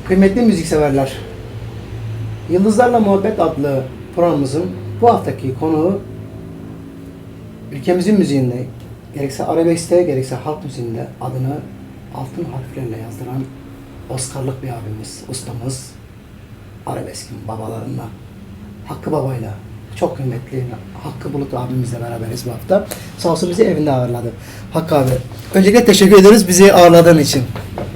Kıymetli müzikseverler, Yıldızlarla Muhabbet adlı programımızın bu haftaki konuğu ülkemizin müziğinde, gerekse arabeskte gerekse halk müziğinde adını altın harflerle yazdıran Oscar'lık bir abimiz, ustamız, arabeskin babalarından Hakkı Baba'yla, çok kıymetli Hakkı Bulut abimizle beraberiz bu hafta. Sağ olsun bizi evinde ağırladı. Hakkı abi, öncelikle teşekkür ederiz bizi ağırladığın için.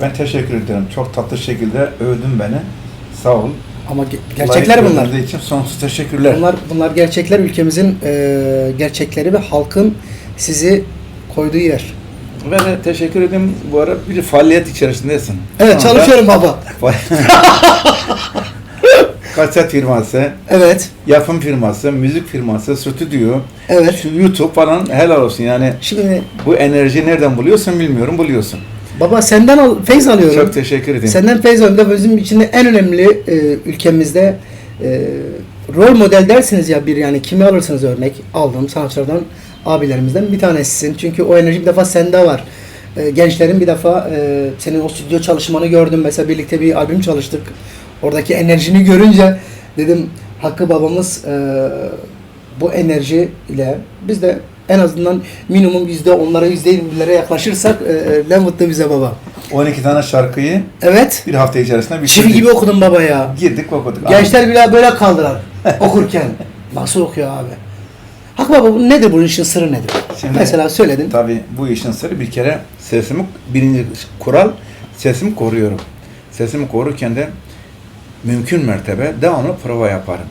Ben teşekkür ederim. Çok tatlı şekilde övdün beni. Sağ ol. Ama gerçekler bunlar. için sonsuz teşekkürler. Bunlar gerçekler, ülkemizin gerçekleri ve halkın sizi koyduğu yer. Ben de teşekkür ederim. Bu ara bir faaliyet içerisindesin. Evet, çalışıyorum baba. Kaset firması, Evet. yapım firması, müzik firması, stüdyo, Evet. şu YouTube falan helal olsun yani. Şimdi Bu enerji nereden buluyorsun bilmiyorum, buluyorsun. baba senden feyz alıyorum. Çok teşekkür ederim. Senden feyz alıyorum da bizim için de en önemli ülkemizde rol model dersiniz ya, bir yani kimi alırsınız örnek, aldığım sanatçılardan, abilerimizden bir tanesisin. Çünkü o enerji bir defa sende var. Gençlerin bir defa senin o stüdyo çalışmanı gördüm. Mesela birlikte bir albüm çalıştık. Oradaki enerjini görünce dedim Hakkı babamız bu enerji ile biz de en azından minimum %10'lara %20'lere yaklaşırsak ne mutlu bize baba. 12 tane şarkıyı Evet. bir hafta içerisinde bitirdik. Çivi gibi okudum baba ya. Girdik okuduk. Gençler bile böyle kaldılar okurken. Nasıl okuyor abi? Hakkı baba, bu nedir, bunun işin sırrı nedir? Şimdi, mesela söyledin. Tabii bu işin sırrı bir kere birinci kural, sesimi koruyorum. Sesimi korurken de mümkün mertebe devamlı prova yaparım.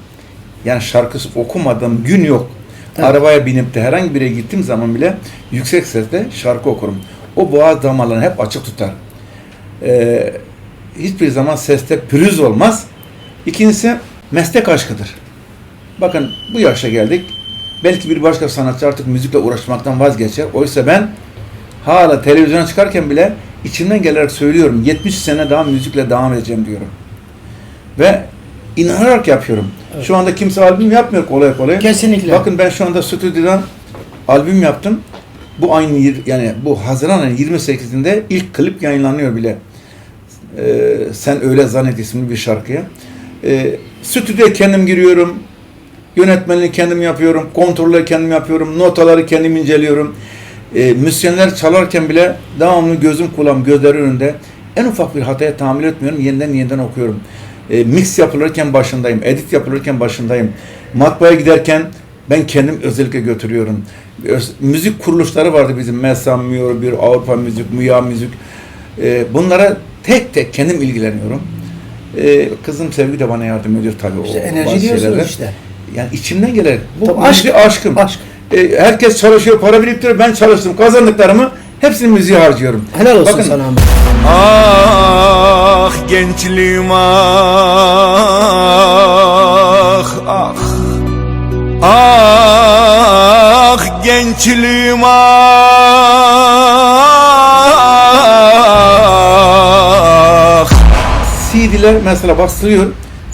Yani şarkısı okumadığım gün yok. Evet. Arabaya binip de herhangi bir yere gittiğim zaman bile yüksek sesle şarkı okurum. O boğaz damarlarını hep açık tutar. Hiçbir zaman seste pürüz olmaz. İkincisi meslek aşkıdır. Bakın bu yaşa geldik. Belki bir başka sanatçı artık müzikle uğraşmaktan vazgeçer. Oysa ben hala televizyona çıkarken bile içimden gelerek söylüyorum. 70 sene daha müzikle devam edeceğim diyorum. Ve inanarak yapıyorum. Evet. Şu anda kimse albüm yapmıyor kolay kolay. Kesinlikle. Bakın ben şu anda stüdyodan albüm yaptım. Bu aynı yani bu Haziran ayının 28'inde ilk klip yayınlanıyor bile. Sen Öyle Zannet isimli bir şarkıya. Stüdyoya kendim giriyorum. Yönetmenliği kendim yapıyorum. Kontrolleri kendim yapıyorum. Notaları kendim inceliyorum. Müzisyenler çalarken bile devamlı gözüm kulağım gözleri önünde. En ufak bir hataya tahammül etmiyorum. Yeniden okuyorum. Mix yapılırken başındayım. Edit yapılırken başındayım. Matbaaya giderken ben kendim özellikle götürüyorum. Müzik kuruluşları vardı bizim. Mesam, bir Avrupa Müzik, Müya Müzik. Bunlara tek tek kendim ilgileniyorum. Kızım Sevgi de bana yardım ediyor tabii. İşte enerji diyorsunuz işte. Yani içimden gelir. Bu tabii aşkım. Aşk. Herkes çalışıyor, para biriktiriyor. Ben çalıştım. Kazandıklarımı hepsini müziğe harcıyorum. Helal olsun bakın, sana. Ah gençliğim ah ah. Ah gençliğim ah. CD'ler mesela bastırıyor.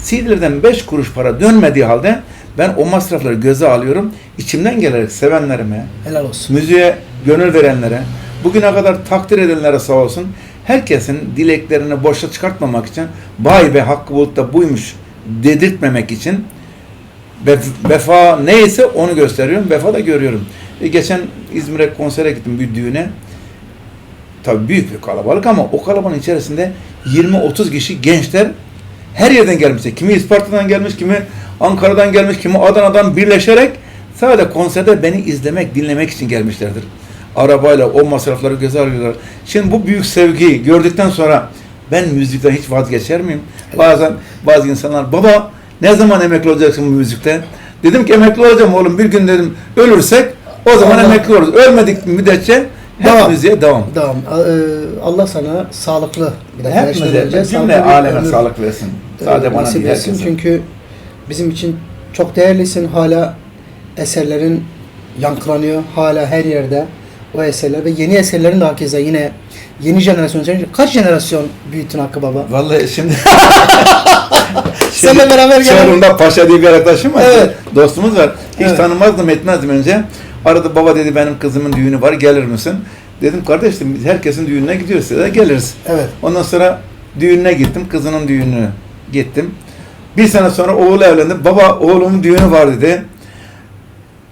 CD'lerden 5 kuruş para dönmediği halde ben o masrafları göze alıyorum. İçimden gelerek sevenlerime, Helal olsun. müziğe gönül verenlere, bugüne kadar takdir edenlere sağ olsun. Herkesin dileklerini boşa çıkartmamak için, vay be Hakkı Bulut da buymuş dedirtmemek için vefa neyse onu gösteriyorum. Vefa da görüyorum. Geçen İzmir'e konsere gittim bir düğüne. Tabii büyük bir kalabalık ama o kalabalığın içerisinde 20-30 kişi gençler her yerden gelmişler. Kimi İsparta'dan gelmiş, kimi Ankara'dan gelmiş, kimi Adana'dan birleşerek sadece konserde beni izlemek, dinlemek için gelmişlerdir. Arabayla o masrafları göze alıyorlar. Şimdi bu büyük sevgiyi gördükten sonra ben müzikten hiç vazgeçer miyim? Bazen bazı insanlar baba ne zaman emekli olacaksın bu müzikten? Dedim ki emekli olacağım oğlum, bir gün dedim ölürsek o zaman emekli oluruz. Ölmedik müddetçe hep müziğe devam. Allah sana sağlıklı bir de hepimize cümle aleme sağlık versin. Sadece bana değil, herkese. Çünkü bizim için çok değerlisin. Hala eserlerin yankılanıyor. Hala her yerde o eserler ve yeni eserlerin de hakeza yine yeni jenerasyon. Kaç jenerasyon büyüttün Hakkı baba? Vallahi şimdi seninle beraber gelen Çorum'da Paşa diye bir arkadaşım var. Evet. Dostumuz var. Hiç Evet. tanımazdım etmezdim önce. Arada baba dedi benim kızımın düğünü var gelir misin? Dedim kardeşim biz herkesin düğününe gidiyoruz. Size de geliriz. Evet. Ondan sonra düğününe gittim. Kızının düğününe gittim. Bir sene sonra oğlu evlendi. Baba oğlumun düğünü var dedi.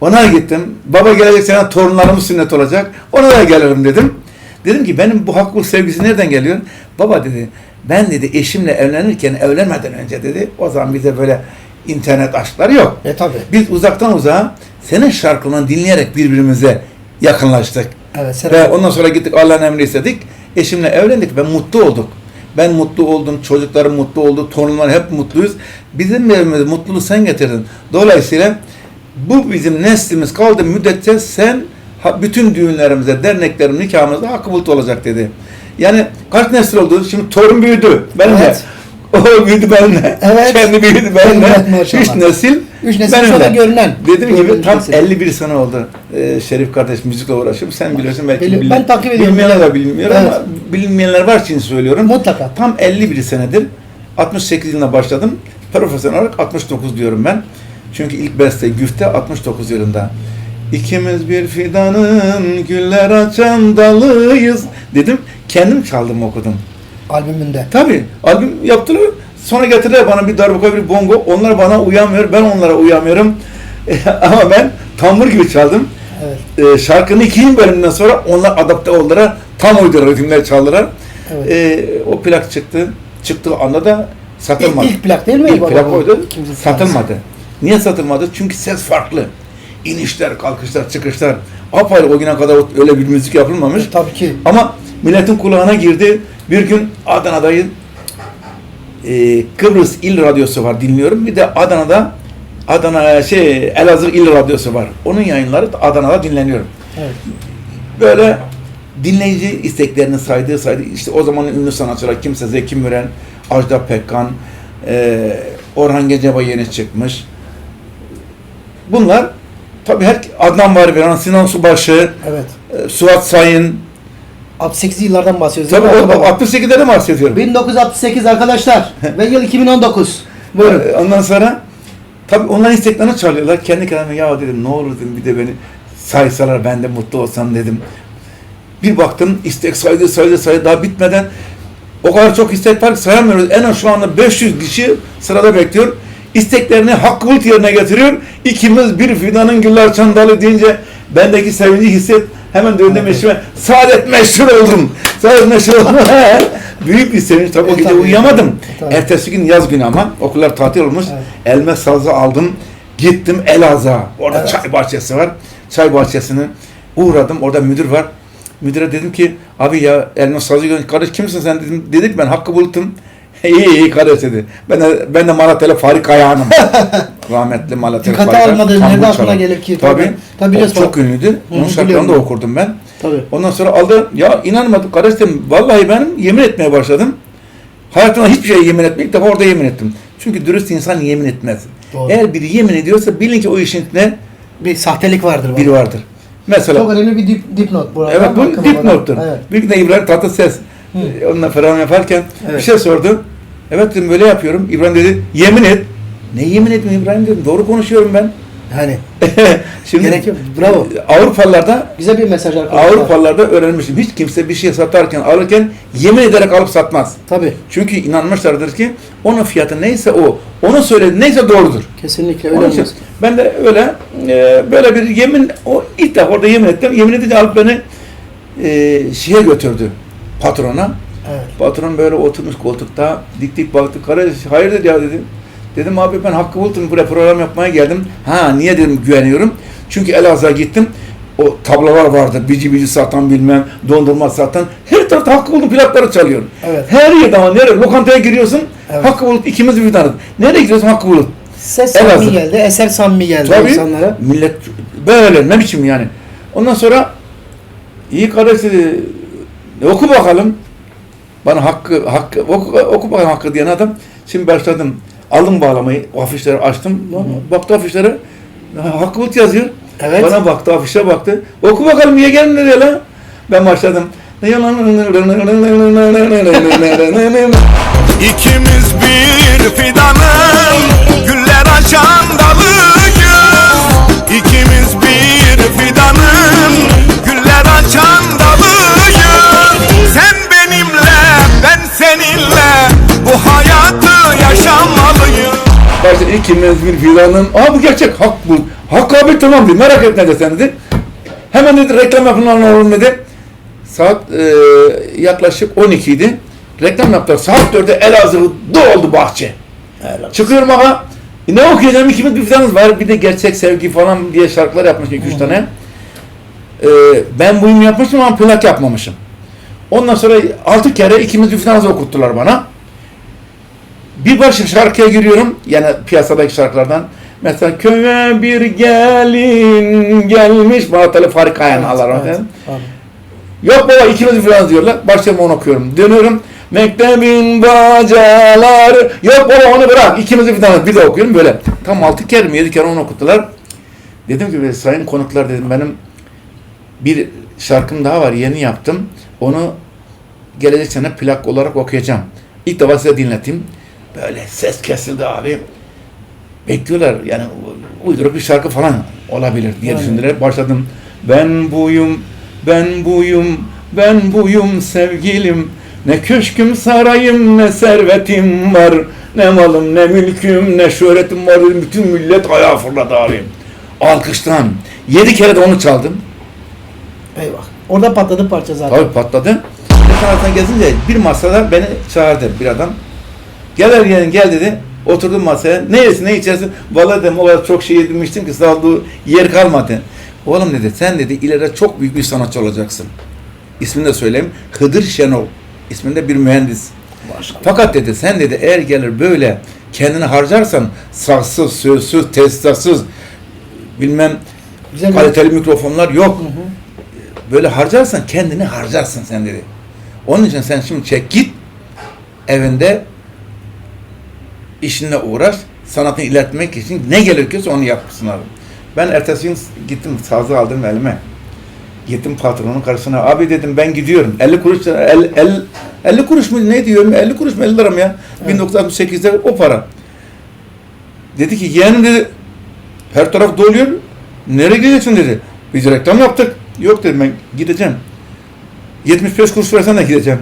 Ona gittim. Baba gelecek sene torunlarımız sünnet olacak. Ona da gelirim dedim. Dedim ki benim bu hakkı sevgisi nereden geliyor? Baba dedi ben dedi eşimle evlenirken evlenmeden önce dedi o zaman bize böyle internet aşkları yok. Tabii. Biz uzaktan uzağa senin şarkını dinleyerek birbirimize yakınlaştık. Evet. Ve ondan sonra gittik Allah'ın emri istedik. Eşimle evlendik ve mutlu olduk. Ben mutlu oldum, çocuklarım mutlu oldu, torunlar hep mutluyuz. Bizim evimize mutluluğu sen getirdin. Dolayısıyla bu bizim neslimiz kaldı müddetçe sen bütün düğünlerimize, derneklerim, nikahımızda hakkı bulut olacak dedi. Yani kaç nesil oldu? Şimdi torun büyüdü benimle. Evet. O büyüdü benimle. Evet. Kendi büyüdü benimle. Evet, maşallah. 3 nesil. Üç nesil benimle. sonra görünen. Dediğim gibi Görünen tam nesil. 51 sene oldu. Şerif kardeş müzikle uğraşıyorum. Sen biliyorsun belki Ben takip ediyorum. bilmeyenler de bilmiyor Evet. ama bilinmeyenler var için söylüyorum. Mutlaka. Tam 51 senedir 68 yılında başladım. Profesyonel olarak 69 diyorum ben. Çünkü ilk beste Güfte 69 yılında. İkimiz bir fidanın güller açan dalıyız dedim. Kendim çaldım okudum. Albümünde. Tabii albüm yaptılar. Sonra getirdiler bana bir darbuka bir bongo. Onlar bana uyamıyor. Ben onlara uyamıyorum. Ama ben tambur gibi çaldım. Evet. Şarkının ikinci bölümünden sonra onlar adapte oldular. Tam uydular ritimler çaldılar. Evet. O plak çıktı. Çıktığı anda da satılmadı. İlk plak değil mi? İlk plak oydu. İkinci Satılmadı. Niye satılmadı? Çünkü ses farklı. İnişler, kalkışlar, çıkışlar. Apayrı o güne kadar öyle bir müzik yapılmamış. Tabii ki. Ama milletin kulağına girdi. Bir gün Adana'dayım. Kıbrıs İl Radyosu var dinliyorum. Bir de Elazığ İl Radyosu var. Onun yayınları da Adana'da dinleniyorum. Evet. Böyle dinleyici isteklerini saydı. İşte o zamanın ünlü sanatçılar kimse Zeki Müren, Ajda Pekkan, Orhan Gencebay yeni çıkmış. Bunlar tabii Adnan Barberen, Sinan Subaşı, Evet. Suat Sayın. 68 yıllardan bahsediyoruz. Tabii değil mi? o 68'de de bahsediyorum. 1968 arkadaşlar ve yıl 2019. Buyurun. Ondan sonra tabii onların isteklerini çalıyorlar. Kendi kendime ya dedim ne olur dedim bir de beni saysalar ben de mutlu olsam dedim. Bir baktım istek saydı daha bitmeden o kadar çok istek var ki sayamıyoruz. En az şu anda 500 kişi sırada bekliyor. İsteklerini hakkı bulut yerine getiriyor. İkimiz bir fidanın güller çandalı deyince bendeki sevinci hisset. Hemen döndüm eşime. Saadet meşhur oldum. Saadet meşhur oldum. Büyük bir sevinç. Tabii o gece tabii. uyuyamadım. Tabii. Ertesi gün yaz günü ama okullar tatil olmuş. Evet. Elime sazı aldım. Gittim Elazığ'a. Orada Evet. çay bahçesi var. Çay bahçesine uğradım. Orada müdür var. Müdüre dedim ki abi ya elime sazı gördüm. Kardeş kimsin sen dedim. Dedik ben Hakkı Bulut'um. İyi kardeş dedi. Ben de Malatya'lı Farik Kayağan'ım. Rahmetli Malatya'lı Dikkate Farik almadığın Kayağan. nerede aklına gelir ki? Tabii. Tabii O çok ünlüydü. Onun şarkılarını da biliyorum. okurdum ben. Tabii. Ondan sonra aldı. Ya inanmadım kardeş dedim. Vallahi ben yemin etmeye başladım. Hayatımda hiçbir şeye yemin etmeyip de orada yemin ettim. Çünkü dürüst insan yemin etmez. Doğru. Eğer biri yemin ediyorsa bilin ki o işin içinde Bir sahtelik vardır. biri vardır. Mesela Çok önemli bir dipnot bu arada. evet bu Hakkım dipnottur. olan. Evet. Bir gün de İbrahim Tatlıses onunla falan yaparken Evet. bir şey sordu. Evet dedim böyle yapıyorum. İbrahim dedi yemin et. Ne yemin etmiyorum İbrahim dedim. Doğru konuşuyorum ben. Hani Şimdi gerek yok. Bravo. Avrupalılarda Güzel bir mesaj arkadaşlar. Avrupalılarda öğrenmişim. Hiç kimse bir şey satarken alırken yemin ederek alıp satmaz. Tabii. Çünkü inanmışlardır ki onun fiyatı neyse o. Onun söylediği neyse doğrudur. Kesinlikle öyle Onun için olmaz. ben de öyle böyle bir yemin ilk defa orada yemin ettim. Yemin edince alıp beni şeye götürdü patrona. Evet. Patron böyle oturmuş koltukta dik baktı. Kardeş hayır dedi ya dedim. Dedim abi ben Hakkı Bulut'um buraya program yapmaya geldim. Ha niye dedim güveniyorum. Çünkü Elazığ'a gittim. O tablolar vardı. Bici satan bilmem dondurma satan. Her tarafta Hakkı Bulut'un plakları çalıyor. Evet. Her yerde ama nereye? Lokantaya giriyorsun. Evet. Hakkı Bulut ikimiz bir tanıdık. Nereye gidiyorsun Hakkı Bulut? Ses Elazığ. samimi geldi, eser samimi geldi Tabii. insanlara. Millet böyle ne biçim yani. Ondan sonra iyi kardeş dedi. Oku bakalım. Bana Hakkı oku bakalım Hakkı diyen adam. Şimdi başladım. Aldım bağlamayı, afişleri açtım. Baktı afişlere. Hakkı Bulut yazıyor. Evet. Bana baktı, afişe baktı. Oku bakalım niye geldin dedi lan. Ben başladım. İkimiz bir fidanın güller açan dalıyız. İkimiz bir fidanın güller açan dalıyız. Sen benimle, ben seninle İkimiz bir fidanın. Bu gerçek hak bu. Hakkı abi tamam dedi. Merak etme de sen dedi. Hemen dedi reklam yapılan oğlum dedi. Saat yaklaşık 12 idi. Reklam yaptılar. Saat 4'te Elazığ doldu bahçe. Helal. Çıkıyorum ama ne okuyacağım, ikimiz bir fidanımız var. Bir de gerçek sevgi falan diye şarkılar yapmışım 2-3 tane. Ben buyum yapmışım ama plak yapmamışım. Ondan sonra 6 kere ikimiz bir fidanımızı okuttular bana. Bir başka şarkıya giriyorum. Yani piyasadaki şarkılardan. Mesela köye bir gelin gelmiş. Balateli Farik Kayan Allah rahmet eylesin. Yok baba ikimiz bir fidanız diyorlar. Başlayalım onu okuyorum. Dönüyorum. Mektebin bacaları. Yok baba onu bırak. İkimiz bir fidanız. Bir de okuyorum böyle. Tam 6 kere mi 7 kere onu okuttular. Dedim ki sayın konuklar dedim benim bir şarkım daha var. Yeni yaptım. Onu gelecek sene plak olarak okuyacağım. İlk defa size dinleteyim. Böyle ses kesildi abi. Bekliyorlar yani uyduruk bir şarkı falan olabilir diye düşündüler. Başladım. Ben buyum, ben buyum, ben buyum sevgilim. Ne köşküm sarayım ne servetim var. Ne malım ne mülküm ne şöhretim var. Bütün millet ayağa fırladı abi. Alkıştan. 7 kere de onu çaldım. Eyvah. Orada patladı parça zaten. Tabii patladı. Sanattan gezince bir masada beni çağırdı bir adam. Gel dedi. Oturdum masaya. Ne yersin ne içersin? Vallahi dedim o kadar çok şey yedirmiştim ki sağlığı yer kalmadı. Oğlum dedi sen dedi ileride çok büyük bir sanatçı olacaksın. İsmini de söyleyeyim. Hıdır Şenol. İsminde bir mühendis. Maşallah. Fakat dedi sen dedi eğer gelir böyle kendini harcarsan sazsız, sözsüz, tesisatssız bilmem Güzel kaliteli mikrofonlar yok. Böyle harcarsan kendini harcarsın sen dedi. Onun için sen şimdi çek git evinde işinle uğraş, sanatını ilerletmek için ne gerekiyorsa onu yapsın abi. Ben ertesi gün gittim, sazı aldım elime. Gittim patronun karşısına, abi dedim ben gidiyorum. 50 kuruş, 50 kuruş mu ne diyorum, 50 kuruş mu 50 lira mı ya? Evet. 1968'de o para. Dedi ki yeğenim dedi, her taraf doluyor, nereye gideceksin dedi. Biz reklam yaptık. Yok dedim ben gideceğim. 75 kuruş versen de gideceğim.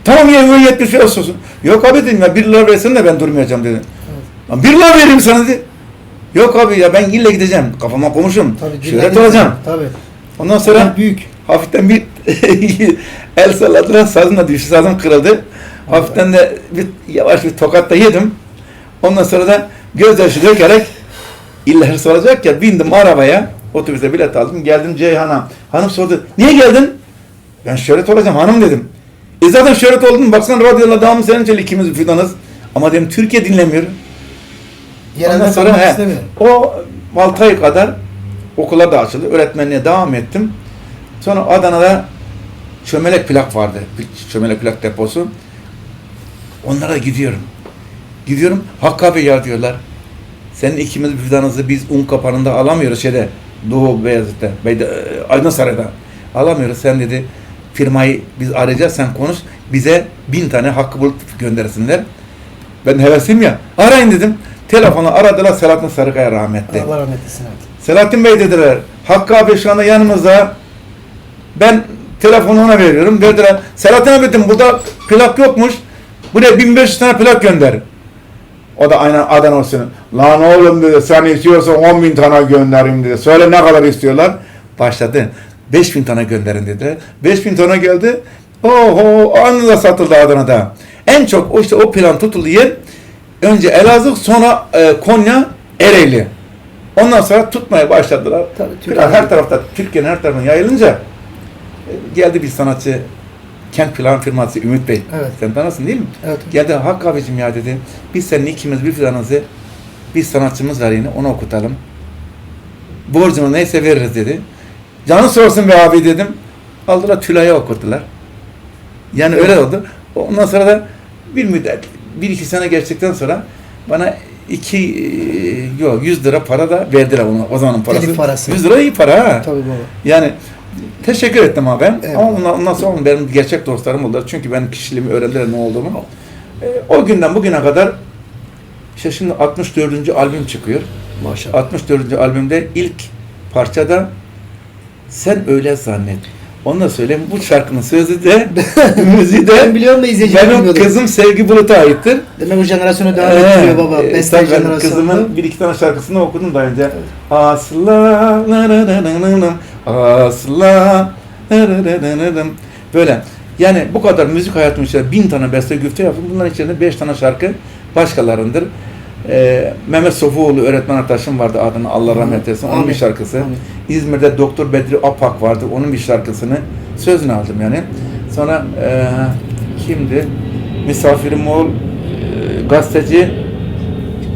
Tamam yeğenim 75 olsun. Yok abi dedim ya 1 lira versen de ben durmayacağım dedi. Evet. 1 lira vereyim sana dedi. Yok abi ya ben ille gideceğim. Kafama komuşum. Şöhret olacağım. Tabii. Ondan sonra büyük. Hafiften bir el salladılar. Sazım da düştü. Sazım kırıldı. Hafiften de yavaş bir tokat da yedim. Ondan sonra da gözyaşı dökerek illa hırs olacak ya bindim arabaya. Otobüse bilet aldım. Geldim Ceyhan'a. Hanım sordu. Niye geldin? Ben şöhret olacağım hanım dedim. Zaten şöhret oldun. Baksana radyoda devamlı senin için ikimiz fidanız. Ama dedim Türkiye dinlemiyor. Ondan sonra o 6 ay kadar okullar da açıldı. Öğretmenliğe devam ettim. Sonra Adana'da çömelek plak vardı. Çömelek plak deposu. Onlara gidiyorum. Gidiyorum. Hakkı abi ya diyorlar. Senin ikimiz bir fidanınızı biz un kapanında alamıyoruz Doğu Beyazıt'ta. Aydınsaray'da. Alamıyoruz. Sen dedi firmayı biz arayacağız. Sen konuş. Bize 1000 tane Hakkı Bulut göndersinler. Ben hevesliyim ya. Arayın dedim. Telefonu aradılar Selahattin Sarıkaya rahmetli. Allah rahmet eylesin. Selahattin Bey dediler. Hakkı abi şu anda yanımızda. Ben telefonu ona veriyorum. Verdiler. Selahattin abi dedim burada plak yokmuş. Buraya 1500 tane plak gönder. O da aynen Adana olsun. Lan oğlum dedi sen istiyorsan 10.000 tane göndereyim dedi. Söyle ne kadar istiyorlar? Başladı. 5.000 tane gönderin dediler. 5.000 tane geldi. Oho anında satıldı Adana'da. En çok o plan tutuldu yer önce Elazığ sonra Konya Ereğli. Ondan sonra tutmaya başladılar. Tabii, her tarafta Türkiye'nin her tarafına yayılınca geldi bir sanatçı kent plan firması Ümit Bey. Evet. Sen tanırsın değil mi? Evet. Geldi Hakkı abicim ya dedi. Biz seninle ikimiz bir fidanızı bir sanatçımız var yine onu okutalım. Borcunu neyse veririz dedi. Canı sorsun be abi dedim. Aldılar Tülay'a okuttular. Yani öyle oldu. Ondan sonra da bir müddet 1-2 sene geçtikten sonra bana 100 lira para da verdiler ona. O zamanın parası. 100 lira iyi para ha. Tabii baba. Yani teşekkür ettim abi ben. Evet. Ama ondan sonra benim gerçek dostlarım oldular. Çünkü benim kişiliğimi öğrendiler ne olduğumu. O günden bugüne kadar işte şimdi 64. albüm çıkıyor. Maşallah. 64. albümde ilk parçada Sen Öyle Zannet. Onu da söyleyeyim. Bu şarkının sözü de müziği Ben de biliyorum da izleyiciler benim bilmiyordur. kızım Sevgi Bulut'a aittir. Demek o jenerasyona devam ettiriyor baba. Beste Tabii ben jenerasyonu. kızımın bir iki tane şarkısını okudum daha önce. Asla asla böyle. Yani bu kadar müzik hayatım içinde 1000 tane beste güfte yaptım. Bunların içinde 5 tane şarkı başkalarındır. Mehmet Sofuoğlu öğretmen arkadaşım vardı, adını Allah rahmet eylesin. Onun bir şarkısı. Amin. İzmir'de Doktor Bedri Apak vardı. Onun bir şarkısını sözünü aldım yani. Sonra kimdi? Misafirim ol, gazeteci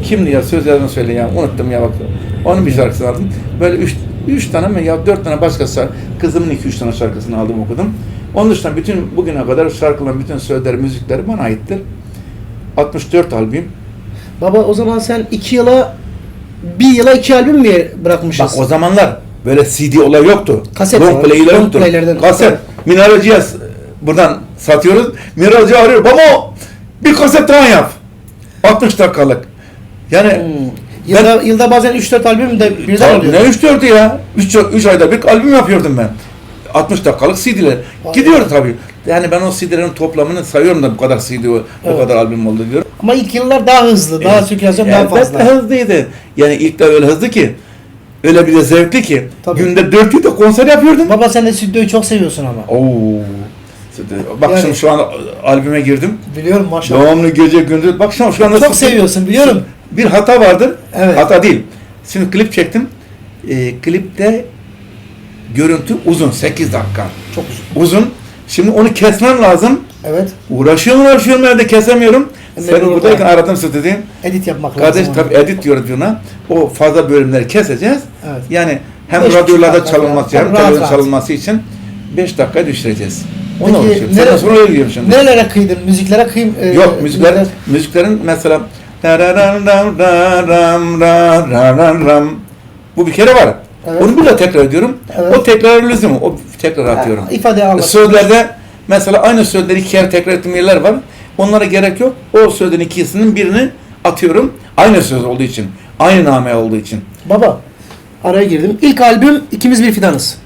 kimdi ya, söz yazını söyle ya, unuttum ya bak. Onun bir şarkısını aldım. Böyle üç tane mi ya 4 tane başka kızımın 2-3 tane şarkısını aldım, okudum. Onun dışında bütün bugüne kadar şarkıların bütün sözleri, müzikleri bana aittir. 64 albüm. Baba o zaman sen 2 yıla 1 yıla 2 albüm mü bırakmışız? Bak o zamanlar böyle CD olay yoktu. Kaset Long var. play'ler Long yoktu. play'lerden. Kaset. Mineralciye buradan satıyoruz. Mineralci arıyor. Baba bir kaset daha yap. 60 dakikalık. Yani Yılda bazen 3-4 albüm de birden tabii, oluyor. ne 3-4'ü ya? 3 ayda bir albüm yapıyordum ben. 60 dakikalık CD'ler. Gidiyor tabii. Yani ben o CD'lerin toplamını sayıyorum da bu kadar CD, o Evet. kadar albüm oldu diyorum. Ama ilk yıllar daha hızlı, daha sirkülasyon daha fazla. Hızlıydı. Yani ilk de öyle hızlı ki, öyle bir de zevkli ki. Tabii. Günde 4 de konser yapıyordum. Baba sen de stüdyoyu çok seviyorsun ama. Oo. Bak Yani- şimdi şu an albüme girdim. Biliyorum maşallah. Devamlı gece gündüz. Bak şu anda Çok seviyorsun biliyorum. bir hata vardır. Evet. Hata değil. Şimdi klip çektim. Klipte görüntü uzun. 8 dakika. Çok uzun. Uzun. Şimdi onu kesmem lazım. Evet. Uğraşıyorum evde kesemiyorum. Ben de Seni orada- buradayken aradım stüdyoyu. Edit yapmak Kardeş lazım. tabii edit diyoruz buna. O fazla bölümleri keseceğiz. Evet. Yani hem 5,5 radyolarda dakika çalınması falan. hem Rahat televizyon rahat. çalınması için 5 dakika düşüreceğiz. Onu Peki, uğraşıyorum. Senden sonra öyle gidiyorum şimdi. Nerelere kıydın? Müziklere kıyım. Yok müziklerin mesela bu bir kere var. Evet. Onu bir de tekrar ediyorum. Evet. O tekrar lüzum. O tekrar atıyorum. İfade anlat. Sözlerde mesela aynı sözleri 2 kere tekrar ettiğim yerler var. Onlara gerek yok. O sözün ikisinin birini atıyorum. Aynı söz olduğu için. Aynı name olduğu için. Baba araya girdim. İlk albüm İkimiz Bir Fidanız.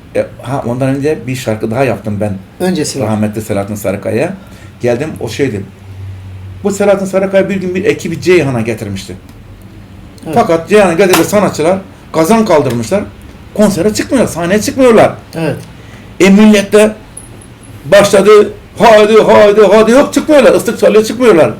Ondan önce bir şarkı daha yaptım ben. Öncesi var. Rahmetli Selahattin Sarıkaya. Geldim o şeydi. Bu Selahattin Sarıkaya bir gün bir ekibi Ceyhan'a getirmişti. Evet. Fakat Ceyhan'a getirdi sanatçılar kazan kaldırmışlar. Konsere çıkmıyorlar, sahneye çıkmıyorlar. Evet. Millet de başladı hadi yok çıkmıyorlar. Islık çalıyor çıkmıyorlar.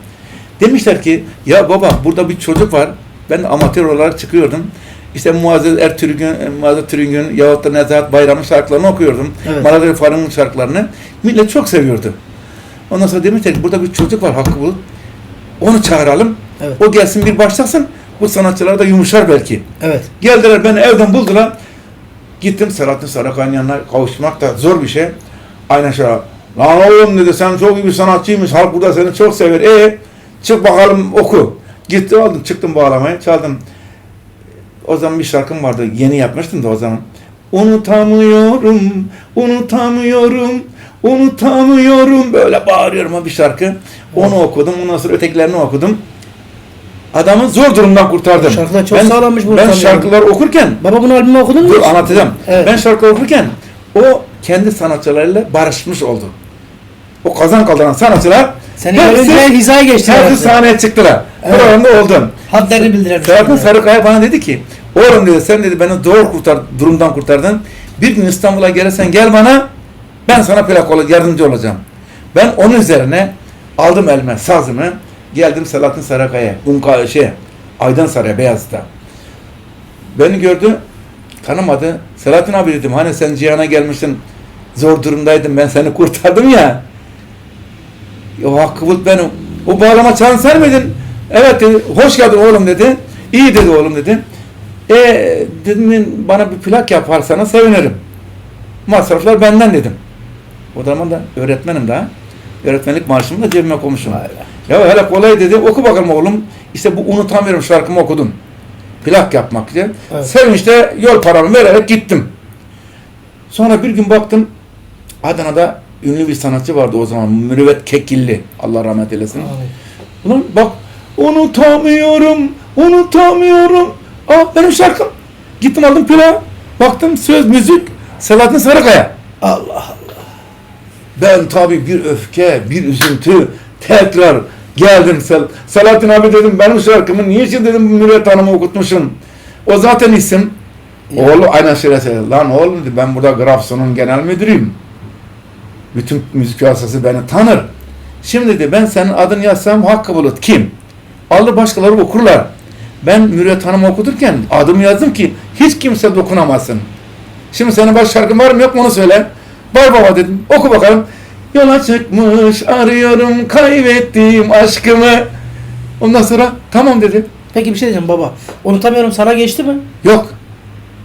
Demişler ki ya baba burada bir çocuk var. Ben amatör olarak çıkıyordum. İşte Muazzez Ertürk'ün yahut da Nezahat Bayram'ın şarkılarını okuyordum. Evet. Maradır Faruk'un şarkılarını. Millet çok seviyordu. Ondan sonra demişler ki burada bir çocuk var Hakkı Bulut. Onu çağıralım. Evet. O gelsin bir başlasın. Bu sanatçılar da yumuşar belki. Evet. Geldiler beni evden buldular. Gittim Selahattin Sarıkaya'nın yanına, kavuşmak da zor bir şey. Aynen şöyle. Lan oğlum dedi sen çok iyi bir sanatçıymış. Halk burada seni çok sever. Çık bakalım oku. Gittim aldım çıktım bağlamayı çaldım. O zaman bir şarkım vardı. Yeni yapmıştım da o zaman. Unutamıyorum. Böyle bağırıyorum o bir şarkı. Onu okudum. Ondan sonra ötekilerini okudum. Adamı zor durumdan kurtardım. Şarkılar çok sağlammış bunu Ben tanıyorum. şarkılar okurken Baba bunu albümü okudun mu? dur anlatacağım. Evet. Ben şarkı okurken o kendi sanatçılarıyla barışmış oldu. O kazan kaldıran sanatçılar Seni görünce hizaya geçtiler. hepsi sahneye çıktılar. Evet. Programda oldum. Hadlerini bildiler. Selahattin Sarıkaya bana dedi ki oğlum dedi sen dedi beni durumdan kurtardın. Bir gün İstanbul'a gelirsen gel bana ben sana plak yardımcı olacağım. Ben onun üzerine aldım elime sazımı geldim Selahattin Sarıkaya Aydan Sarıya Beyazıt'ta. Beni gördü tanımadı. Selahattin abi dedim hani sen Cihan'a gelmişsin zor durumdaydın ben seni kurtardım ya. O Hakkı Bulut benim. O bağlama çalan sen miydin? Evet dedi. Hoş geldin oğlum dedi. İyi dedi oğlum dedi. Dedim bana bir plak yaparsanız sevinirim. Masraflar benden dedim. O zaman da öğretmenim daha. Öğretmenlik maaşımı da cebime koymuşum. Ya hele kolay dedi. Oku bakalım oğlum. İşte bu unutamıyorum şarkımı okudum. Plak yapmak diye. Evet. Sevinçte yol paramı vererek gittim. Sonra bir gün baktım Adana'da ünlü bir sanatçı vardı o zaman. Mürüvvet Kekilli. Allah rahmet eylesin. Ulan bak unutamıyorum. Benim şarkım. Gittim aldım plağı. Baktım söz müzik Selahattin Sarıkaya. Allah Allah. Ben tabii bir öfke, bir üzüntü, tekrar geldim. Selahattin abi dedim, benim şarkımı niçin dedim Mürvet Hanım'a okutmuşsun. O zaten isim. Oğlu aynen şöyle söyledi. Lan oğlum dedi, ben burada Grafson'un genel müdürüyüm. Bütün müzik piyasası beni tanır. Şimdi de ben senin adını yazsam Hakkı Bulut kim? Alır başkaları okurlar. Ben Mürvet Hanım okuturken adımı yazdım ki hiç kimse dokunamasın. Şimdi senin baş şarkın var mı yok mu onu söyle. Var baba dedim. Oku bakalım. Yola çıkmış arıyorum kaybettiğim aşkımı. Ondan sonra tamam dedi. Peki bir şey diyeceğim baba. Unutamıyorum sana geçti mi? Yok.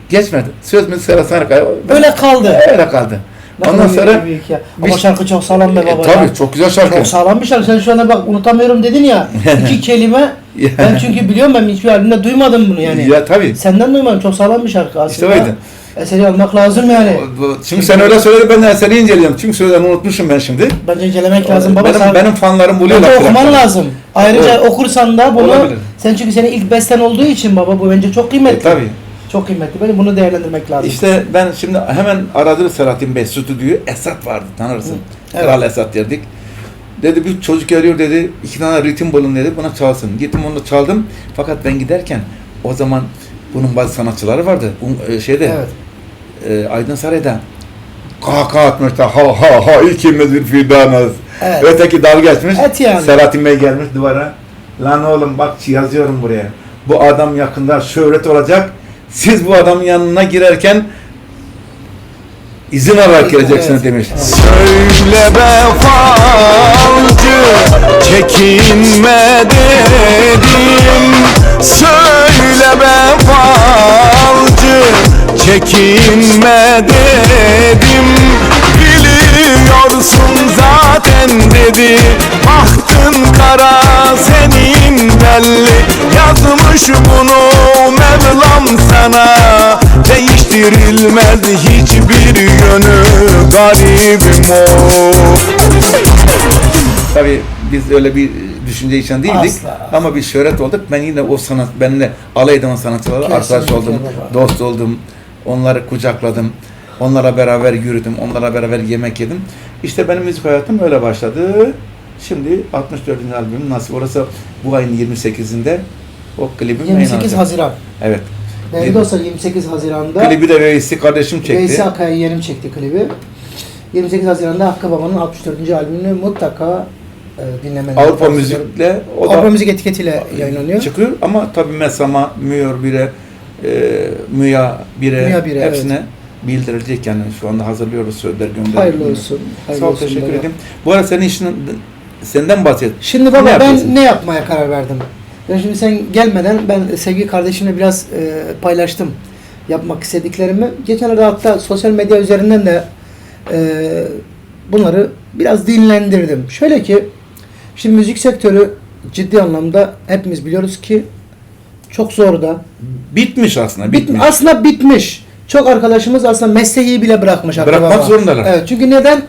Geçmedi. Söz mü sırasına kayboldu. Öyle kaldı. Öyle kaldı. Ne Ondan kadar sonra büyük ya. Ama şarkı çok sağlam be baba. tabii ya. çok güzel şarkı. Çok sağlam bir şarkı. Sen şu anda bak unutamıyorum dedin ya. 2 kelime. Ben çünkü biliyorum ben hiçbir albümde duymadım bunu yani. Ya tabii. Senden duymadım. Çok sağlam bir şarkı aslında. İşte öyle. Eseri almak lazım yani. Şimdi sen öyle söyledin, ben de eseri inceliyorum. Çünkü sözlerini unutmuşum ben şimdi. Bence incelemek lazım baba. Benim fanlarım buluyorlar. Bence okuman plakları. lazım. Ayrıca okursan da bunu Olabilir. sen çünkü senin ilk besten olduğu için baba bu bence çok kıymetli. Tabii. Çok kıymetli. Böyle bunu değerlendirmek lazım. İşte ben şimdi hemen aradım Selahattin Bey stüdyoyu. Esat vardı, tanırsın. Evet. Kral Esat derdik. Dedi bir çocuk geliyor dedi. 2 tane ritim bulun dedi. Buna çalsın. Gittim onu çaldım. Fakat ben giderken o zaman bunun bazı sanatçıları vardı. Şeyde Evet. Aydın Saray'da kahkaha atmışlar. Ha ha ha ikimiz bir fidanız. Evet. Öteki dalga geçmiş. Evet yani. Selahattin Bey gelmiş duvara. Lan oğlum bak yazıyorum buraya. Bu adam yakında şöhret olacak. Siz bu adamın yanına girerken izin alarak geleceksiniz demiş. Söyle be falcı, çekinme dedim. Söyle be falcı, çekinme dedim. Biliyorsun zaten dedi, bahtın kara senin belli. Yazmış bunu Mevlam sana, değiştirilmez hiçbir yönü, garibim o. Tabii biz öyle bir düşünce için değildik. Asla. Ama bir şöhret olduk. Ben yine o sanat, benimle alay eden sanatçılarla Kesinlikle arkadaş oldum, baba. dost oldum. Onları kucakladım. Onlara beraber yürüdüm. Onlara beraber yemek yedim. İşte benim müzik hayatım öyle başladı. Şimdi 64. albümüm nasip olursa bu ayın 28'inde o klibim 28 yayınlanacak. Haziran. Evet. Değerli dostlar 28 Haziran'da Klibi de Veysi kardeşim çekti. Veysi Akaya yeğenim çekti klibi. 28 Haziran'da Hakkı Baba'nın 64. albümünü mutlaka dinlemenizi Avrupa tavsiye ederim. Müzik'le o Avrupa da Müzik etiketiyle yayınlanıyor. çıkıyor ama tabii Mesama, Müyor 1'e, Müya 1'e Müya 1'e, hepsine bildirilecek yani şu anda hazırlıyoruz sözler gönderiyoruz. Hayırlı olsun. Hayırlı Sağ ol, olsun teşekkür baba. ederim. Bu arada senin işin senden bahset. Şimdi Ne baba yapıyorsun? ben ne yapmaya karar verdim? Yani şimdi sen gelmeden ben sevgili kardeşimle biraz paylaştım yapmak istediklerimi. Geçenlerde hatta sosyal medya üzerinden de bunları biraz dinlendirdim. Şöyle ki şimdi müzik sektörü ciddi anlamda hepimiz biliyoruz ki çok zor da. Bitmiş aslında, bitmiş. Aslında bitmiş. Çok arkadaşımız aslında mesleği bile bırakmış. Hakkı Bırakmak Baba. zorundalar. Evet, çünkü neden?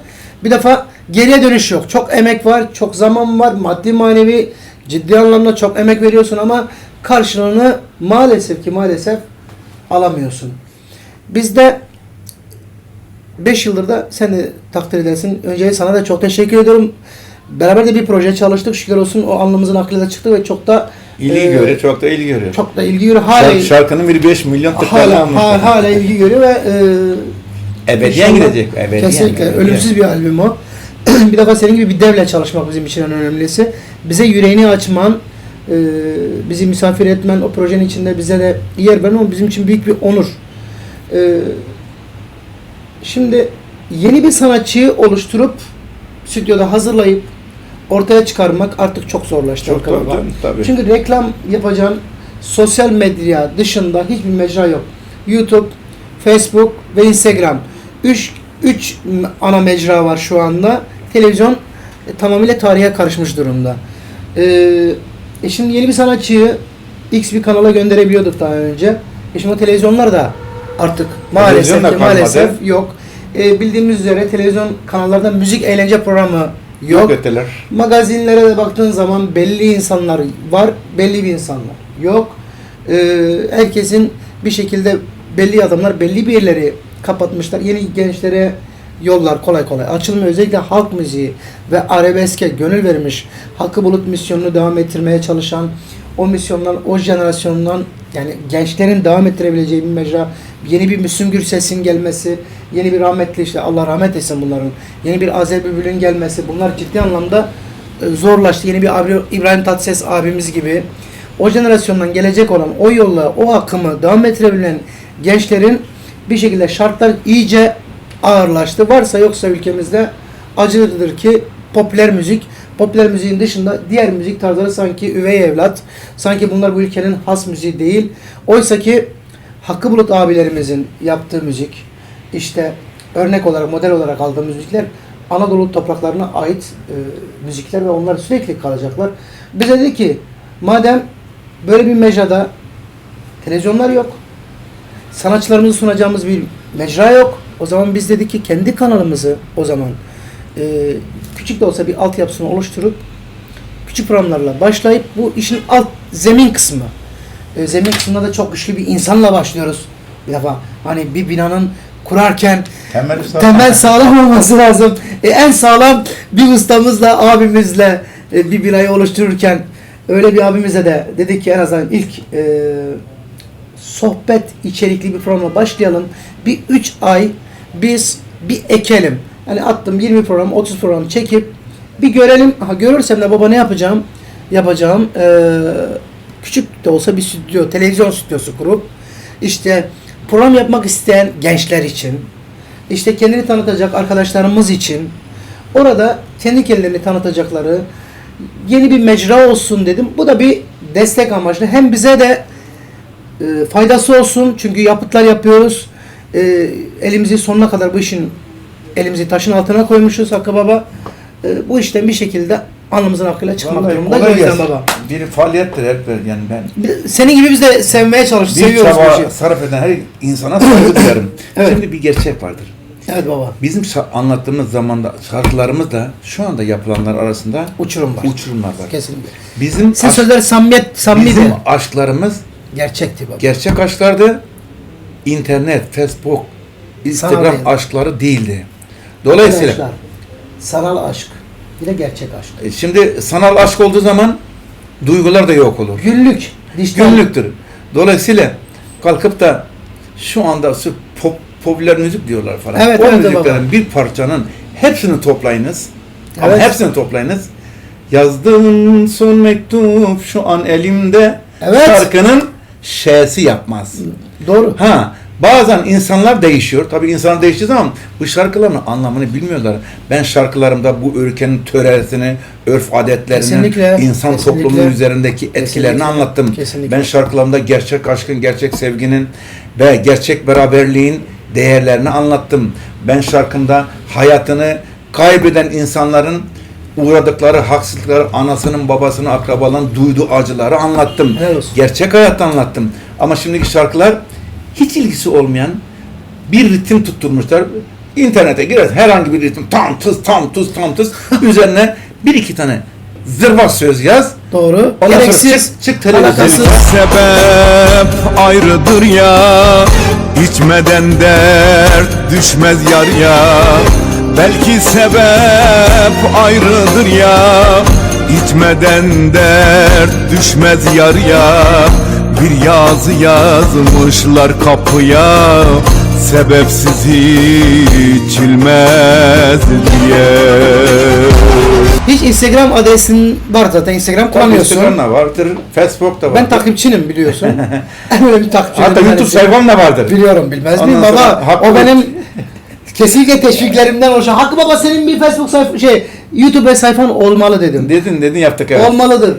Bir defa geriye dönüş yok. Çok emek var, çok zaman var, maddi manevi ciddi anlamda çok emek veriyorsun ama karşılığını maalesef alamıyorsun. Bizde 5 yıldır da sen de takdir edersin. Önce sana da çok teşekkür ediyorum. Beraber de bir proje çalıştık. Şükür olsun o alnımızın akıyla çıktı ve çok da İlgi görüyor, çok da ilgi görüyor. çok da ilgi görüyor. Hala Şarkının biri 5 milyon tıklarla almış. hala ilgi görüyor ve Ebediyen İnşallah. gidecek. Ebediyen, Kesinlikle. ebediyen. Ölümsüz bir albüm o. Bir defa senin gibi bir devle çalışmak bizim için en önemlisi. Bize yüreğini açman, bizi misafir etmen, o projenin içinde bize de yer vermen bizim için büyük bir onur. Şimdi yeni bir sanatçıyı oluşturup stüdyoda hazırlayıp ortaya çıkarmak artık çok zorlaştı. Çok Hakkı Baba. tabii. Çünkü reklam yapacağın sosyal medya dışında hiçbir mecra yok. YouTube, Facebook ve Instagram. Üç ana mecra var şu anda. Televizyon tamamıyla tarihe karışmış durumda. Şimdi yeni bir sanatçıyı X bir kanala gönderebiliyorduk daha önce. Şimdi o televizyonlar da artık Televizyon da maalesef kalmadı. yok. Bildiğimiz üzere televizyon kanallarda müzik eğlence programı yok. Öteler. Magazinlere de baktığın zaman belli insanlar var, belli bir insanlar yok. Herkesin bir şekilde belli adamlar belli bir yerleri kapatmışlar. Yeni gençlere yollar kolay kolay açılmıyor. Özellikle halk müziği ve arabeske gönül vermiş, Hakkı Bulut misyonunu devam ettirmeye çalışan, o misyondan, o jenerasyondan, yani gençlerin devam ettirebileceği bir mecra, yeni bir Müslüm Gürses'in gelmesi, yeni bir rahmetli, işte Allah rahmet etsin bunların, yeni bir Azer Bülbül'ün gelmesi, bunlar ciddi anlamda zorlaştı. Yeni bir İbrahim Tatlıses abimiz gibi o jenerasyondan gelecek olan, o yolla, o akımı devam ettirebilen gençlerin bir şekilde şartlar iyice ağırlaştı. Varsa yoksa ülkemizde acıdır ki popüler müziğin dışında diğer müzik tarzları sanki üvey evlat, sanki bunlar bu ülkenin has müziği değil. Oysa ki Hakkı Bulut abilerimizin yaptığı müzik, işte örnek olarak, model olarak aldığımız müzikler Anadolu topraklarına ait müzikler ve onlar sürekli kalacaklar. Bize dedi ki, madem böyle bir mecrada televizyonlar yok, sanatçılarımızı sunacağımız bir mecra yok, o zaman biz dedik ki kendi kanalımızı o zaman küçük de olsa bir altyapısını oluşturup küçük programlarla başlayıp bu işin alt zemin kısmı, zemin kısmında da çok güçlü bir insanla başlıyoruz. Bir defa hani bir binanın kurarken temel sağlam olması lazım. En sağlam bir ustamızla, abimizle bir binayı oluştururken öyle bir abimize de dedik ki en azından ilk sohbet içerikli bir programla başlayalım. Bir 3 ay biz bir ekelim. Hani attım 20 program, 30 program çekip bir görelim. Görürsem de baba ne yapacağım? Yapacağım. Küçük de olsa bir stüdyo, televizyon stüdyosu kurup işte program yapmak isteyen gençler için, işte kendini tanıtacak arkadaşlarımız için orada kendi kendilerini tanıtacakları yeni bir mecra olsun dedim. Bu da bir destek amaçlı. Hem bize de faydası olsun. Çünkü yapıtlar yapıyoruz. Elimizi sonuna kadar bu işin elimizi taşın altına koymuşuz Hakkı Baba. Bu işten bir şekilde alnımızın hakkıyla çıkmak durumunda. Baba. Bir faaliyettir her yani ben. Senin gibi biz de sevmeye çalışıyoruz. Bir Seviyoruz bu işi. çaba sarf eden her insana saygı duyarım. Evet. Şimdi bir gerçek vardır. Evet baba. Bizim anlattığımız zamanda şarkılarımız da şu anda yapılanlar arasında Uçurum var. Uçurumlar var. Kesinlikle. Bizim Sizin sözler samimiydi. bizim aşklarımız Gerçekti baba. gerçek aşklardı. İnternet, Facebook, Instagram Sanal aşkları değildi. Dolayısıyla Arkadaşlar, sanal aşk. Bir de gerçek aşk. şimdi sanal aşk olduğu zaman duygular da yok olur. Günlük. Dijital. Günlüktür. Dolayısıyla kalkıp da şu anda popüler müzik diyorlar falan. Evet, O evet müziklerin bir parçanın hepsini toplayınız. Ama Evet. hepsini toplayınız. Yazdığım son mektup şu an elimde. Evet. Şarkının ş'si yapmaz. Doğru. Bazen insanlar değişiyor. Tabii insanlar değiştiği zaman bu şarkıların anlamını bilmiyorlar. Ben şarkılarımda bu ülkenin töresini, örf adetlerini, Kesinlikle, insan kesinlikle. toplumunun üzerindeki etkilerini Kesinlikle, anlattım. kesinlikle. Ben şarkılarımda gerçek aşkın, gerçek sevginin ve gerçek beraberliğin değerlerini anlattım. Ben şarkımda hayatını kaybeden insanların uğradıkları haksızlıkları, anasının, babasının, akrabalarının duyduğu acıları anlattım. Helal olsun. Gerçek hayatı anlattım. Ama şimdiki şarkılar hiç ilgisi olmayan bir ritim tutturmuşlar. İnternete girer herhangi bir ritim tam tıs tam tıs tam tıs üzerine bir iki tane zırva söz yaz. Doğru. Ondan sonra Gereksiz. çık televizyona. alakasız. Sebep ayrıdır ya, içmeden dert düşmez yar ya. Belki sebep ayrıdır ya, içmeden dert düşmez yar ya. Bir yazı yazmışlar kapıya, sebepsiz içilmez diye. Hiç Instagram adresin var zaten. Instagram kullanıyorsun. Instagram'da vardır, Facebook'ta vardır. Ben takipçinim biliyorsun. Öyle bir takipçi. Hatta YouTube sayfam da vardır. Biliyorum, bilmez miyim Ondan sonra baba? Hakkı O Bulut. benim kesinlikle teşviklerimden oluşan. Hakkı baba senin bir Facebook YouTube sayfan olmalı dedim. Dedin yaptık evet. Olmalıdır.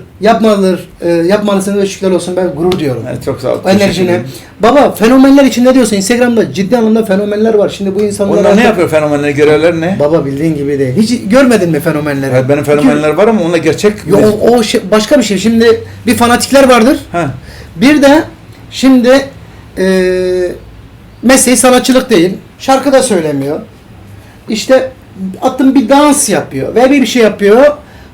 Yapmalısın ve şükürler olsun, ben gurur diyorum. Evet, çok sağ ol. O Teşekkür enerjine. ederim. Baba fenomenler için ne diyorsun? Instagram'da ciddi anlamda fenomenler var. Şimdi bu insanlar Onlar ne artık- yapıyor fenomenler, görevler ne? Baba bildiğin gibi değil. Hiç görmedin mi fenomenleri? Evet, benim fenomenler var ama onlar gerçek. Yo, o şey, başka bir şey. Şimdi bir fanatikler vardır. Ha. Bir de şimdi mesleği sanatçılık değil. Şarkı da söylemiyor. İşte attım bir dans yapıyor ve bir şey yapıyor.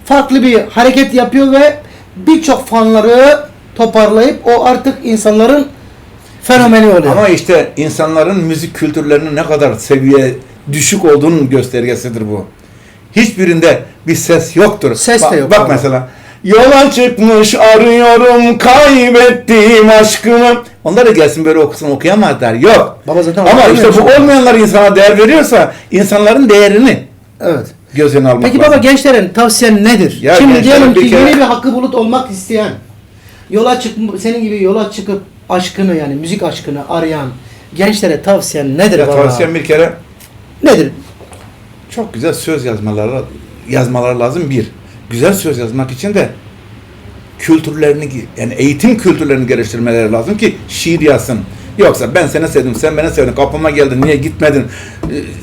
Farklı bir hareket yapıyor ve birçok fanları toparlayıp o artık insanların fenomeni oluyor. Ama işte insanların müzik kültürlerini ne kadar seviye düşük olduğunun göstergesidir bu. Hiçbirinde bir ses yoktur. Ses de yok Bak abi. mesela. Yola çıkmış arıyorum kaybettiğim aşkımı. Onlar da gelsin böyle okusun, okuyamazlar. Yok. Baba zaten Ama işte bu okuyamıyor. olmayanlar insana değer veriyorsa insanların değerini Evet. göz önüne almak Peki lazım. baba, gençlerin tavsiyen nedir? Ya Şimdi gençlerin diyelim ki bir kere- yeni bir Hakkı Bulut olmak isteyen, senin gibi yola çıkıp aşkını, yani müzik aşkını arayan gençlere tavsiyen nedir Ya baba? tavsiyem bir kere Nedir? çok güzel söz yazmaları lazım bir. Güzel söz yazmak için de kültürlerini, yani eğitim kültürlerini geliştirmeleri lazım ki şiir yazsın. Yoksa ben seni sevdim, sen beni sevdin, kapıma geldin, niye gitmedin,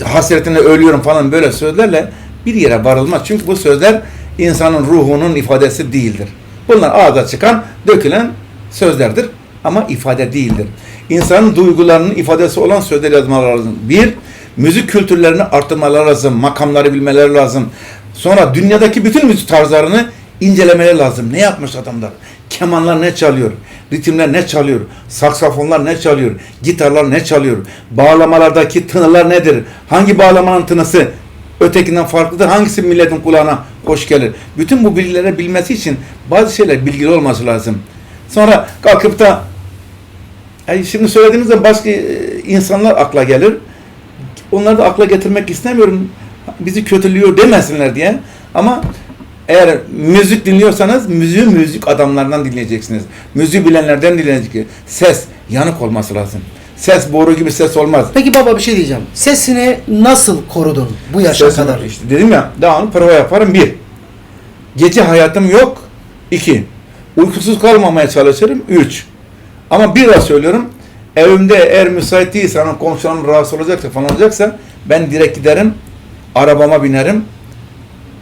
hasretine ölüyorum falan böyle sözlerle bir yere varılmaz. Çünkü bu sözler insanın ruhunun ifadesi değildir. Bunlar ağza çıkan, dökülen sözlerdir ama ifade değildir. İnsanın duygularının ifadesi olan sözler yazmaları lazım. Bir, müzik kültürlerini arttırmaları lazım, makamları bilmeleri lazım. Sonra dünyadaki bütün müzik tarzlarını incelemeleri lazım. Ne yapmış adamlar? Kemanlar ne çalıyor? Ritimler ne çalıyor? Saksafonlar ne çalıyor? Gitarlar ne çalıyor? Bağlamalardaki tınılar nedir? Hangi bağlamanın tınısı ötekinden farklıdır? Hangisi milletin kulağına hoş gelir? Bütün bu bilgileri bilmesi için bazı şeyler bilgili olması lazım. Sonra kalkıp da şimdi söylediğinizde başka insanlar akla gelir. Onları da akla getirmek istemiyorum. Bizi kötülüyor demesinler diye. Ama eğer müzik dinliyorsanız müzik adamlardan dinleyeceksiniz. Müziği bilenlerden dinleyeceksiniz. Ses yanık olması lazım. Ses boru gibi ses olmaz. Peki baba, bir şey diyeceğim. Sesini nasıl korudun bu yaşa Sesini, kadar? işte dedim ya, devamlı prova yaparım. Bir, gece hayatım yok. İki, uykusuz kalmamaya çalışırım. Üç, ama bir daha söylüyorum. Evimde eğer müsait değilse, komşularım rahatsız olacaksa falan olacaksa ben direkt giderim. Arabama binerim.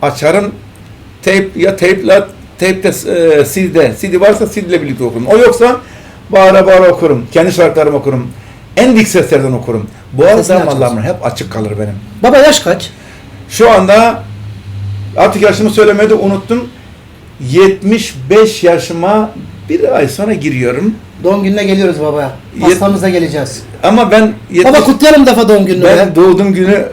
Açarım. Tape'de CD varsa CD ile birlikte okurum. O yoksa bağıra bağıra okurum. Kendi şarkılarımı okurum. En dik seslerden okurum. Boğaz Sesini damarlarım hep açık kalır benim. Baba yaş kaç? Şu anda artık yaşımı söylemeyi de unuttum. 75 yaşıma bir ay sonra giriyorum. Doğum gününe geliyoruz baba. Hastamıza geleceğiz. Ama ben Baba kutlayalım defa doğum gününü. ben doğduğum günü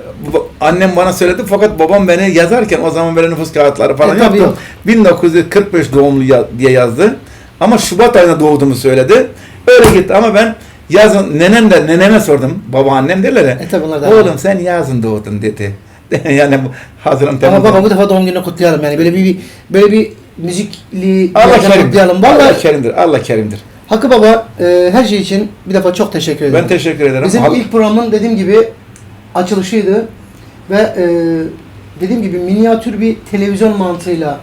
annem bana söyledi, fakat babam beni yazarken o zaman böyle nüfus kağıtları falan tabii yoktu. 1945 doğumlu diye yazdı. Ama Şubat ayında doğduğumu söyledi. Öyle gitti ama ben yazın neneme sordum. Babaannem derler ya. Tabii onlar da. Oğlum sen yazın doğdun dedi. Yani Haziran Temmuz. Ama baba bu defa doğum gününü kutlayalım, yani böyle bir müzikli Allah yerden kerimdir. kutlayalım. Allah Vallahi kerimdir. Allah kerimdir. Hakkı baba, her şey için bir defa çok teşekkür ederim. Ben teşekkür ederim. Bizim ilk programın dediğim gibi açılışıydı ve dediğim gibi minyatür bir televizyon mantığıyla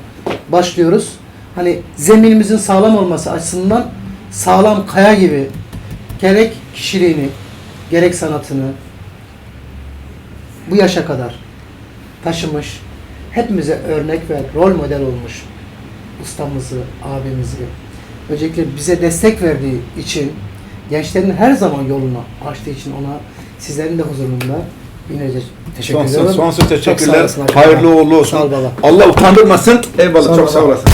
başlıyoruz. Hani zeminimizin sağlam olması açısından sağlam kaya gibi gerek kişiliğini, gerek sanatını bu yaşa kadar taşımış, hepimize örnek ve rol model olmuş ustamızı, abimizi, öncelikle bize destek verdiği için, gençlerin her zaman yolunu açtığı için ona, sizlerin de huzurunda yine teşekkür ediyorum. Sonsuz Çok sağ teşekkürler. olasın. Hayırlı uğurlu olsun. Sağ ol baba. Allah utandırmasın. Eyvallah. Sağ ol Çok sağ baba. olasın.